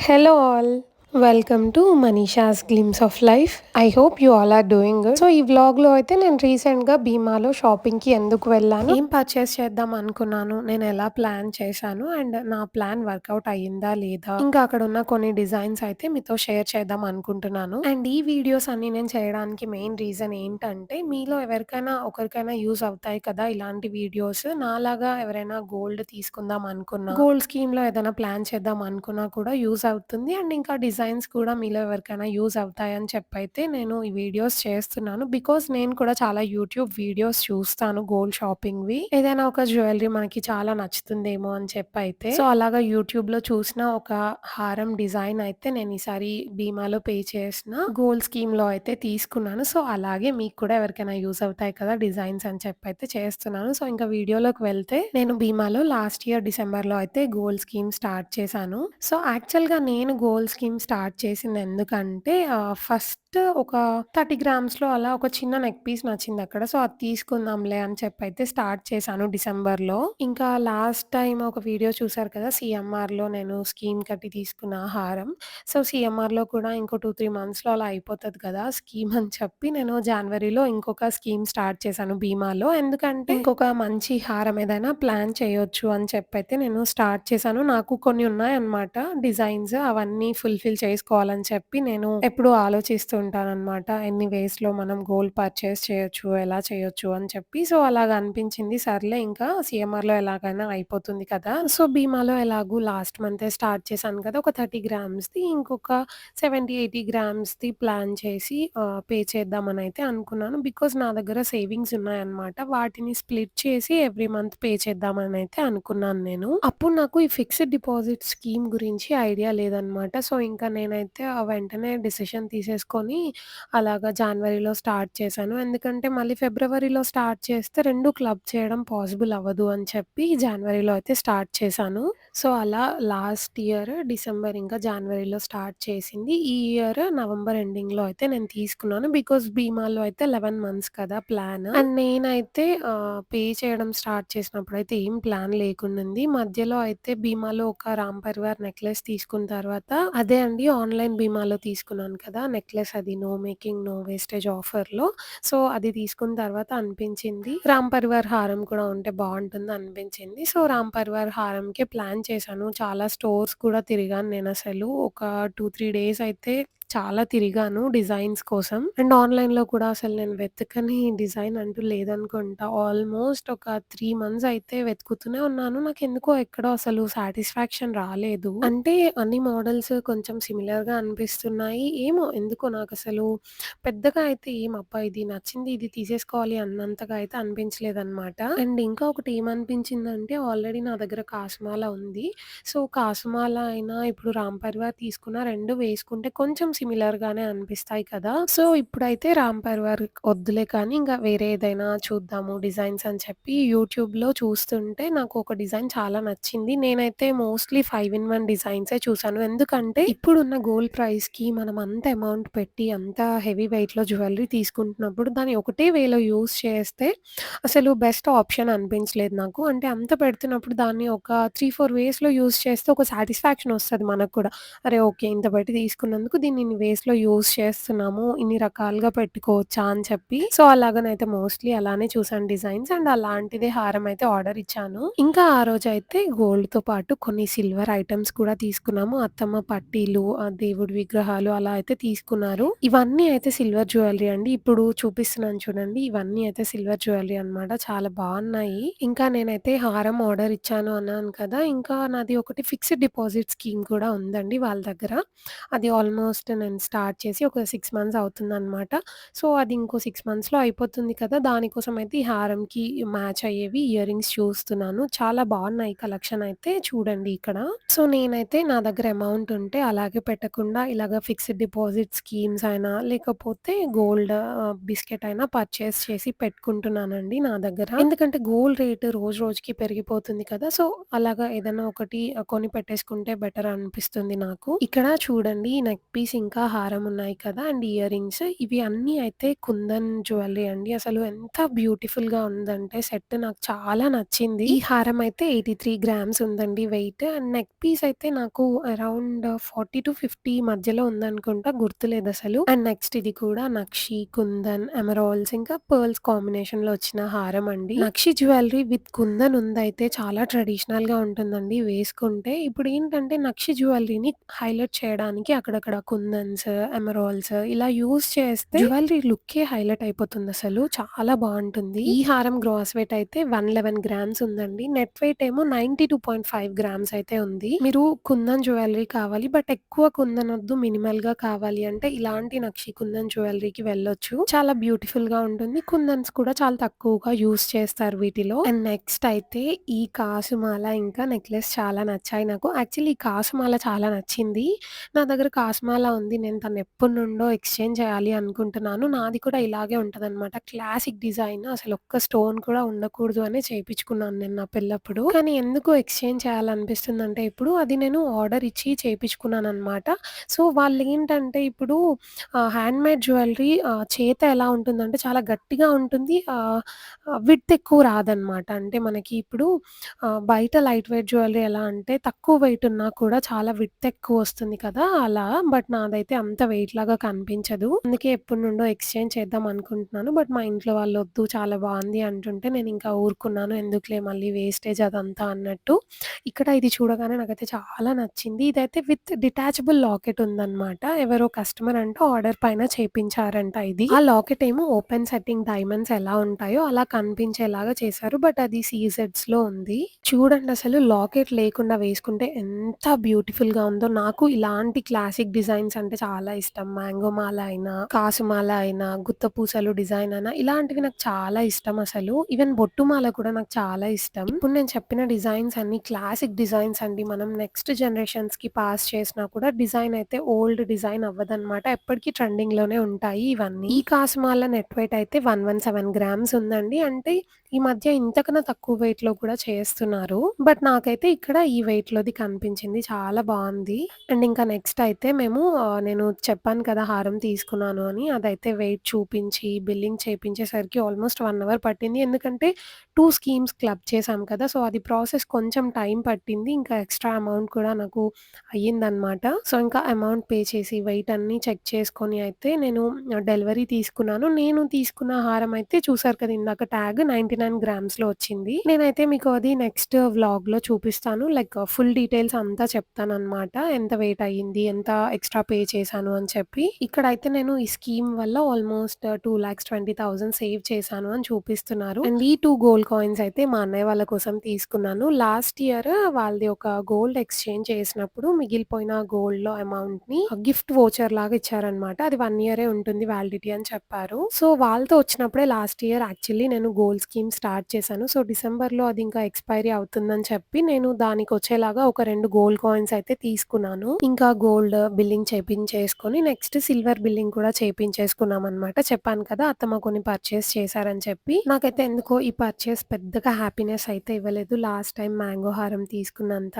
Hello, all. Welcome to Manisha's glimpse of life. I hope you all are doing good. So ఈ వ్లాగ్లో అయితే నేను రీసెంట్గా భీమాలో షాపింగ్కి ఎందుకు వెళ్ళాను, ఏం పర్చేస్ చేద్దాం అనుకున్నాను, నేను ఎలా ప్లాన్ చేశాను అండ్ నా ప్లాన్ వర్కౌట్ అయ్యిందా లేదా, ఇంకా అక్కడ ఉన్న కొన్ని డిజైన్స్ అయితే మీతో షేర్ చేద్దాం అనుకుంటున్నాను. అండ్ ఈ వీడియోస్ అన్ని నేను చేయడానికి మెయిన్ రీజన్ ఏంటంటే మీలో ఎవరికైనా ఒకరికైనా యూజ్ అవుతాయి కదా ఇలాంటి వీడియోస్. నాలాగా ఎవరైనా గోల్డ్ తీసుకుందాం అనుకున్నా, గోల్డ్ స్కీమ్లో ఏదైనా ప్లాన్ చేద్దాం అనుకున్నా కూడా యూజ్ అవుతుంది. అండ్ ఇంకా డిజైన్స్ కూడా మీలో ఎవరికైనా యూజ్ అవుతాయని చెప్పైతే నేను ఈ వీడియోస్ చేస్తున్నాను. బికాజ్ నేను కూడా చాలా యూట్యూబ్ వీడియోస్ చూస్తాను గోల్డ్ షాపింగ్‌వి. ఏదైనా ఒక జ్యువెల్లరీ మనకి చాలా నచ్చుతుందేమో అని చెప్పైతే. సో, అలాగా యూట్యూబ్‌లో చూసిన ఒక హారం డిజైన్ అయితే నేను ఈసారి భీమాలో పే చేసిన గోల్డ్ స్కీమ్‌లో అయితే తీసుకున్నాను. సో, అలాగే మీకు కూడా ఎవరికైనా యూజ్ అవుతాయి కదా డిజైన్స్ అని చెప్పైతే చేస్తున్నాను. సో, ఇంకా వీడియోలోకి వెళ్తే నేను భీమాలో లాస్ట్ ఇయర్ డిసెంబర్‌లో అయితే గోల్డ్ స్కీమ్ స్టార్ట్ చేశాను. సో, యాక్చువల్‌గా నేను గోల్డ్ స్కీమ్ స్టార్ట్ చేసింది ఎందుకంటే ఫస్ట్ ఒక 30 గ్రామ్స్‌లో అలా ఒక చిన్న నెక్ పీస్ నచ్చిందక్కడ. సో, అది తీసుకుందాంలే అని చెప్పైతే స్టార్ట్ చేశాను డిసెంబర్‌లో. ఇంకా లాస్ట్ టైమ్ ఒక వీడియో చూసారు కదా! సీఎంఆర్‌లో నేను స్కీమ్ కట్టి తీసుకున్న హారం. సో, సీఎంఆర్‌లో కూడా ఇంకో 2, 3 మంత్స్‌లో అలా అయిపోతది కదా! స్కీమ్ అని చెప్పి నేను జాన్వరిలో ఇంకొక స్కీమ్ స్టార్ట్ చేశాను భీమాలో. ఎందుకంటే ఇంకొక మంచి హారం ఏదైనా ప్లాన్ చేయొచ్చు అని చెప్పైతే నేను స్టార్ట్ చేశాను. నాకు కొన్ని ఉన్నాయన్నమాట డిజైన్స్. అవన్నీ ఫుల్‌ఫిల్ చేసుకోవాలని చెప్పి నేను ఎప్పుడూ ఆలోచిస్తూ ఉంటాననమాట. ఎన్ని వేస్‌లో మనం గోల్డ్ పర్చేస్ చేయొచ్చు, ఎలా చేయొచ్చు అని చెప్పి. సో, అలాగ అనిపించింది. సర్లే ఇంకా సీఎంఆర్‌లో ఎలాగైనా అయిపోతుంది కదా! సో, భీమాలో ఎలాగో లాస్ట్ మంతే స్టార్ట్ చేశాను కదా! ఒక 30 గ్రామ్స్‌ది ఇంకొక 70, 80 గ్రామ్స్‌ది ప్లాన్ చేసి పే చేద్దామనైతే అనుకున్నాను. బికాజ్ నా దగ్గర సేవింగ్స్ ఉన్నాయన్నమాట. వాటిని స్ప్లిట్ చేసి ఎవ్రీ మంత్ పే చేద్దామనైతే అనుకున్నాను నేను. అప్పుడు నాకు ఈ ఫిక్స్డ్ డిపాజిట్ స్కీమ్ గురించి ఐడియా లేదనమాట. సో, ఇంకా నేనైతే వెంటనే డిసిషన్ తీసేసుకొని అలాగా జాన్వరిలో స్టార్ట్ చేశాను. ఎందుకంటే మళ్ళీ ఫిబ్రవరిలో స్టార్ట్ చేస్తే 2 క్లబ్ చేయడం పాసిబుల్ అవ్వదు అని చెప్పి జాన్వరిలో అయితే స్టార్ట్ చేశాను. సో, అలా లాస్ట్ ఇయర్ డిసెంబర్ ఇంకా జాన్వరిలో స్టార్ట్ చేసింది. ఈ ఇయర్ నవంబర్ ఎండింగ్‌లో అయితే నేను తీసుకున్నాను. బికాజ్ భీమాలో అయితే 11 మంత్స్ కదా ప్లాన్. అండ్ నేనైతే పే చేయడం స్టార్ట్ చేసినప్పుడైతే ఏం ప్లాన్ లేకుండుంది. మధ్యలో అయితే భీమాలో ఒక రామ్ పరివార్ నెక్లెస్ తీసుకున్న తర్వాత అదే అండి ఆన్‌లైన్ భీమాలో తీసుకున్నాను కదా! నెక్లెస్ అది నో మేకింగ్, నో వేస్టేజ్ ఆఫర్‌లో. సో, అది తీసుకున్న తర్వాత అనిపించింది రామ్ పరివార్ హారం కూడా ఉంటే బావుంటుంది అనిపించింది. సో, రామ్ పరివార్ హారంకే ప్లాన్ చేశాను. చాలా స్టోర్స్ కూడా తిరిగాను నేనసలు. ఒక 2, 3 డేస్ అయితే చాలా తిరిగాను డిజైన్స్ కోసం. అండ్ ఆన్‌లైన్‌లో కూడా అసలు నేను వెతకని డిజైన్ అంటూ లేదనుకుంటా. ఆల్‌మోస్ట్ ఒక 3 మంత్స్ అయితే వెతుకుతూనే ఉన్నాను. నాకెందుకో ఎక్కడో అసలు సాటిస్ఫాక్షన్ రాలేదు. అంటే అన్ని మోడల్స్ కొంచెం సిమిలర్‌గా అనిపిస్తున్నాయి. ఏమో ఎందుకో నాకసలు పెద్దగా అయితే ఏం అబ్బా! ఇది నచ్చింది ఇది తీసేసుకోవాలి అన్నంతగా అయితే అనిపించలేదనమాట. అండ్ ఇంకా ఒకటి ఏమనిపించిందంటే ఆల్రెడీ నా దగ్గర కాస్మాల ఉంది. సో, కాసుమాల అయినా ఇప్పుడు రామ్ పరివార్ తీసుకున్న 2 వేసుకుంటే కొంచెం సిమిలర్‌గానే అనిపిస్తాయి కదా! సో, ఇప్పుడైతే రామ్ పరివార్ వద్దులే కానీ ఇంకా వేరే ఏదైనా చూద్దాము డిజైన్స్ అని చెప్పి యూట్యూబ్‌లో చూస్తుంటే నాకు ఒక డిజైన్ చాలా నచ్చింది. నేనైతే మోస్ట్‌లీ 5 ఇన్ 1 డిజైన్సే చూసాను. ఎందుకంటే ఇప్పుడున్న గోల్డ్ ప్రైస్‌కి మనం అంత అమౌంట్ పెట్టి అంత హెవీ వెయిట్‌లో జ్యువెల్లరీ తీసుకుంటున్నప్పుడు దాన్ని ఒకటే వేలో యూజ్ చేస్తే అసలు బెస్ట్ ఆప్షన్ అనిపించలేదు నాకు. అంటే అంత పెడుతున్నప్పుడు దాన్ని ఒక 3, 4 వేస్‌లో యూజ్ చేస్తే ఒక సాటిస్ఫాక్షన్ ఒస్తది మనకు కూడా. అరే! ఓకే. ఇంత పెట్టి తీసుకున్నందుకు దీన్ని ఇన్ని వేస్‌లో యూజ్ చేస్తున్నాము. ఇన్ని రకాలుగా పెట్టుకోవచ్చా అని చెప్పి. సో, అలాగనైతే మోస్ట్‌లీ అలానే చూసాను డిజైన్స్. అండ్ అలాంటిదే హారం అయితే ఆర్డర్ ఇచ్చాను. ఇంకా ఆ రోజైతే గోల్డ్‌తో పాటు కొన్ని సిల్వర్ ఐటెమ్స్ కూడా తీసుకున్నాము. అత్తమ్మ పట్టీలు, దేవుడి విగ్రహాలు అలా అయితే తీసుకున్నారు. ఇవన్నీ అయితే సిల్వర్ జ్యువెల్లరీ అండి. ఇప్పుడు చూపిస్తున్నాను చూడండి. ఇవన్నీ అయితే సిల్వర్ జ్యువెల్లరీ అన్నమాట. చాలా బావున్నాయి. ఇంకా నేనైతే హారం ఆర్డర్ ఇచ్చాను అన్నాను కదా! ఇంకా నాది ఒకటి ఫిక్స్డ్ డిపాజిట్ స్కీమ్ కూడా ఉందండి వాళ్ళ దగ్గర. అది ఆల్మోస్ట్ నేను స్టార్ట్ చేసి ఒక 6 మంత్స్ అవుతుందన్నమాట. సో, అది ఇంకో 6 మంత్స్‌లో అయిపోతుంది కదా! దానికోసం అయితే ఈ హారంకి మ్యాచ్ అయ్యేవి ఇయర్ రింగ్స్ చూస్తున్నాను. చాలా బావున్నాయి కలెక్షన్ అయితే చూడండి ఇక్కడ. సో, నేనైతే నా దగ్గర అమౌంట్ ఉంటే అలాగే పెట్టకుండా ఇలాగ ఫిక్స్డ్ డిపాజిట్ స్కీమ్స్ అయినా లేకపోతే గోల్డ్ బిస్కెట్ అయినా పర్చేస్ చేసి పెట్టుకుంటున్నానండి నా దగ్గర. ఎందుకంటే గోల్డ్ రేట్ రోజు రోజుకి పెరిగిపోతుంది కదా! సో, అలాగా ఏదైనా ఒకటి కొని పెట్టేసుకుంటే బెటర్ అనిపిస్తుంది నాకు. ఇక్కడ చూడండి ఈ నెక్ పీస్ ఇంకా హారం ఉన్నాయి కదా! అండ్ ఇయర్ రింగ్స్ ఇవి అన్నీ అయితే కుందన్ జ్యువెల్లరీ అండి. అసలు ఎంత బ్యూటిఫుల్‌గా ఉందంటే సెట్ నాకు చాలా నచ్చింది. ఈ హారం అయితే 83 గ్రామ్స్ ఉందండి వెయిట్. అండ్ నెక్ పీస్ అయితే నాకు అరౌండ్ 40-50 మధ్యలో ఉందనుకుంటా గుర్తులేదసలు. అండ్ నెక్స్ట్ ఇది కూడా నక్షి, కుందన్, ఎమరాల్డ్స్ ఇంకా పర్ల్స్ కాంబినేషన్‌లో వచ్చిన హారం అండి. నక్షి జ్యువెల్లరీ విత్ కుందన్ ఉందయితే చాలా ట్రెడిషనల్‌గా ఉంటుందండి వేసుకుంటే. ఇప్పుడేంటంటే నక్షి జ్యువెల్లరీని హైలైట్ చేయడానికి అక్కడక్కడ కుందన్స్, ఎమరాల్డ్స్ ఇలా యూజ్ చేస్తే జ్యువెల్లరీ లుక్కే హైలైట్ అయిపోతుందసలు. చాలా బావుంటుంది. ఈ హారం గ్రాస్ వెయిట్ అయితే 111 గ్రామ్స్ ఉందండి. నెట్ వెయిట్ ఏమో 92.5 గ్రామ్స్ అయితే ఉంది. మీరు కుందన్ జ్యువెల్లరీ కావాలి బట్ ఎక్కువ కుందన్ వద్దు మినిమల్‌గా కావాలి అంటే ఇలాంటి నక్షి కుందన్ జ్యువెల్లరీకి వెళ్ళొచ్చు. చాలా బ్యూటిఫుల్‌గా ఉంటుంది. కుందన్స్ కూడా చాలా తక్కువగా యూజ్ చేస్తారు వీటిలో. అండ్ నెక్స్ట్ అయితే ఈ కాసుమాల ఇంకా నెక్లెస్ చాలా నచ్చాయి నాకు. యాక్చువల్లీ ఈ కాసుమాల చాలా నచ్చింది. నా దగ్గర కాసుమాల ఉంది. నేను దాన్ని ఎప్పటినుండో ఎక్స్‌చేంజ్ చేయాలి అనుకుంటున్నాను. నాది కూడా ఇలాగే ఉంటదనమాట. క్లాసిక్ డిజైన్ అసలు ఒక్క స్టోన్ కూడా ఉండకూడదు అని చేపించుకున్నాను నేను నా పెళ్ళప్పుడు. కానీ ఎందుకో ఎక్స్‌చేంజ్ చేయాలనిపిస్తుందంటే ఇప్పుడు అది నేను ఆర్డర్ ఇచ్చి చేపించుకున్నాననమాట. సో వాళ్ళేంటంటే ఇప్పుడు హ్యాండ్‌మేడ్ జ్యువెల్లరీ చేత ఎలా ఉంటుందంటే చాలా గట్టిగా ఉంటుంది. విడ్త్ ఎక్కువ రాదనమాట. అంటే మనకి ఇప్పుడు బయట లైట్ వెయిట్ జ్యువెల్లరీ ఎలా అంటే తక్కువ వెయిట్ ఉన్నా కూడా చాలా విడ్త్ ఎక్కువొస్తుంది కదా! అలా. బట్ నాదైతే అంత వెయిట్ లాగా కనిపించదు. అందుకే ఎప్పటినుండో ఎక్స్‌చేంజ్ చేద్దాం అనుకుంటున్నాను. బట్ మా ఇంట్లో వాళ్ళు వద్దు చాలా బావుంది అంటుంటే నేనింకా ఊరుకున్నాను. ఎందుకులే మళ్ళీ వేస్టేజ్ అదంతా అన్నట్టు. ఇక్కడ ఇది చూడగానే నాకైతే చాలా నచ్చింది. ఇదైతే విత్ డిటాచబుల్ లాకెట్ ఉందనమాట. ఎవరో కస్టమర్ అంట ఆర్డర్ పైన చేపించారంట ఇది. ఆ లాకెట్ ఏమో ఓపెన్ సెట్టింగ్ డైమండ్స్ ఎలా ఉంటాయో అలా కనిపించేలాగా చేశారు. బట్ అది సీజెడ్స్‌లో ఉంది. చూడండసలు లాకెట్ లేకుండా వేసుకుంటే ఎంత బ్యూటిఫుల్‌గా ఉందో. నాకు ఇలాంటి క్లాసిక్ డిజైన్స్ అంటే చాలా ఇష్టం. మ్యాంగో మాల అయినా, కాసు మాల అయినా, గుత్త పూసలు డిజైన్ అయినా ఇలాంటివి నాకు చాలా ఇష్టం అసలు. ఈవెన్ బొట్టు మాల కూడా నాకు చాలా ఇష్టం. ఇప్పుడు నేను చెప్పిన డిజైన్స్ అన్నీ క్లాసిక్ డిజైన్స్ అండి. మనం నెక్స్ట్ జనరేషన్స్‌కి పాస్ చేసినా కూడా డిజైన్ అయితే ఓల్డ్ డిజైన్ అవ్వదనమాట. ఎప్పటికి ట్రెండింగ్‌లోనే ఉంటాయి ఇవన్నీ. ఈ కాసు మాల నెట్ వెయిట్ అయితే 117 గ్రామ్స్ ఉందండి. అంటే ఈ మధ్య ఇంతకన్నా తక్కువ వెయిట్‌లో కూడా చేస్తున్నారు. బట్ నాకైతే ఇక్కడ ఈ వెయిట్‌లోది కనిపించింది. చాలా బావుంది. అండ్ ఇంకా నెక్స్ట్ అయితే మేము నేను చెప్పాను కదా! హారం తీసుకున్నాను అని. అదైతే వెయిట్ చూపించి, బిల్లింగ్ చేపించేసరికి ఆల్మోస్ట్ 1 అవర్ పట్టింది. ఎందుకంటే 2 స్కీమ్స్ క్లబ్ చేశాం కదా! సో, అది ప్రాసెస్ కొంచెం టైం పట్టింది. ఇంకా ఎక్స్‌ట్రా అమౌంట్ కూడా నాకు అయ్యిందనమాట. సో, ఇంకా అమౌంట్ పే చేసి వెయిట్ అన్నీ చెక్ చేసుకొని అయితే నేను డెలివరీ తీసుకున్నాను. నేను తీసుకున్న హారం అయితే చూసారు కదా! ఇందాక ట్యాగ్ 99 గ్రామ్స్‌లో వచ్చింది. నేనైతే మీకు అది నెక్స్ట్ వ్లాగ్‌లో చూపిస్తాను. లైక్ ఫుల్ డీటెయిల్స్ అంతా చెప్తాననమాట. ఎంత వెయిట్ అయ్యింది, ఎంత ఎక్స్‌ట్రా పే చేశాను అని చెప్పి. ఇక్కడైతే నేను ఈ స్కీమ్ వల్ల ఆల్మోస్ట్ 2,20,000 సేవ్ చేశాను అని చూపిస్తున్నారు. అండ్ ఈ 2 గోల్డ్ కాయిన్స్ అయితే మా అన్నయ్య వాళ్ళ కోసం తీసుకున్నాను. లాస్ట్ ఇయర్ వాళ్ళది ఒక గోల్డ్ ఎక్స్‌చేంజ్ చేసినప్పుడు మిగిలిపోయిన గోల్డ్‌లో అమౌంట్‌ని గిఫ్ట్ వోచర్ లాగా ఇచ్చారనమాట. అది 1 ఇయరే ఉంటుంది వాలిడిటీ అని చెప్పారు. సో, వాళ్ళతో వచ్చినప్పుడే లాస్ట్ ఇయర్ యాక్చువల్లీ నేను గోల్డ్ స్కీమ్ స్టార్ట్ చేశాను. సో, డిసెంబర్‌లో అది ఇంకా ఎక్స్‌పైరీ అవుతుందని చెప్పి నేను దానికొచ్చేలాగా ఒక 2 గోల్డ్ కాయిన్స్ అయితే తీసుకున్నాను. ఇంకా గోల్డ్ బిల్లింగ్ చేపించేసుకొని నెక్స్ట్ సిల్వర్ బిల్లింగ్ కూడా చేపించేసుకున్నామనమాట. చెప్పాను కదా! అత్తమ్మ కొన్ని పర్చేస్ చేశారని చెప్పి. నాకైతే ఎందుకో ఈ పర్చేస్ పెద్దగా హ్యాపీనెస్ అయితే ఇవ్వలేదు. లాస్ట్ టైమ్ మ్యాంగో హారం తీసుకున్నంత.